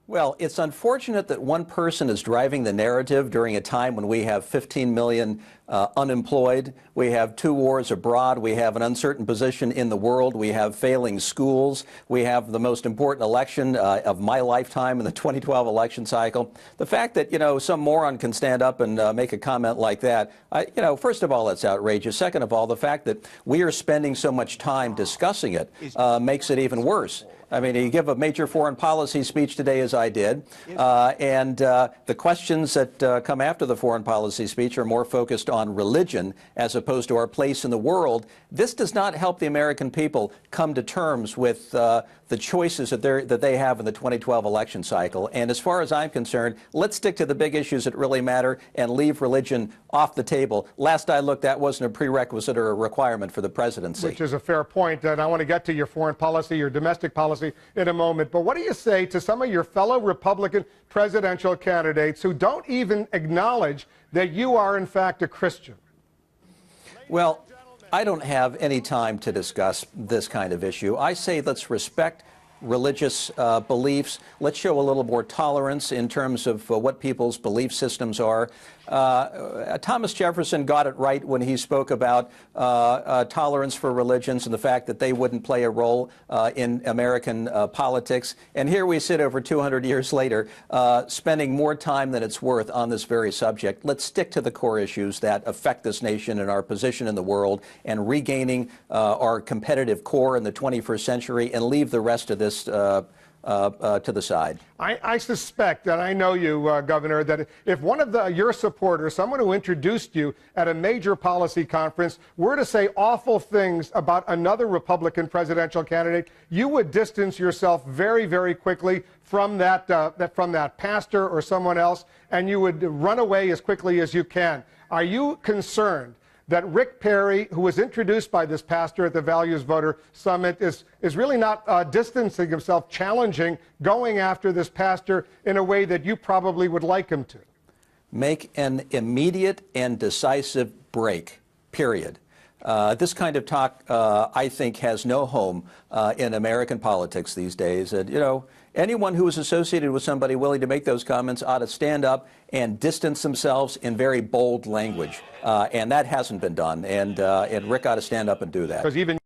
Well, it's unfortunate that one person is driving the narrative during a time when we have 15 million unemployed, we have 2 wars abroad, we have an uncertain position in the world, we have failing schools, we have the most important election of my lifetime in the 2012 election cycle. The fact that, some moron can stand up and make a comment like that, first of all, it's outrageous. Second of all, the fact that we are spending so much time discussing it makes it even worse. I mean, you give a major foreign policy speech today, as I did, and the questions that come after the foreign policy speech are more focused on religion as opposed to our place in the world. This does not help the American people come to terms with the choices that they have in the 2012 election cycle. And as far as I'm concerned, let's stick to the big issues that really matter and leave religion off the table. Last I looked, that wasn't a prerequisite or a requirement for the presidency. Which is a fair point, and I want to get to your foreign policy, your domestic policy in a moment. But what do you say to some of your fellow Republican presidential candidates who don't even acknowledge that you are, in fact, a Christian? Well, I don't have any time to discuss this kind of issue. I say let's respect religious beliefs. Let's show a little more tolerance in terms of what people's belief systems are. Thomas Jefferson got it right when he spoke about tolerance for religions and the fact that they wouldn't play a role in American politics. And here we sit over 200 years later spending more time than it's worth on this very subject. Let's stick to the core issues that affect this nation and our position in the world and regaining our competitive core in the 21st century and leave the rest of this to the side. I suspect, and I know you, Governor, that if one of your supporters, someone who introduced you at a major policy conference, were to say awful things about another Republican presidential candidate, you would distance yourself very, very quickly from that pastor or someone else, and you would run away as quickly as you can. Are you concerned that Rick Perry, who was introduced by this pastor at the Values Voter Summit, is really not distancing himself, challenging, going after this pastor in a way that you probably would like him to? Make an immediate and decisive break, period. This kind of talk, I think, has no home in American politics these days. And, anyone who is associated with somebody willing to make those comments ought to stand up and distance themselves in very bold language. And that hasn't been done. And Rick ought to stand up and do that.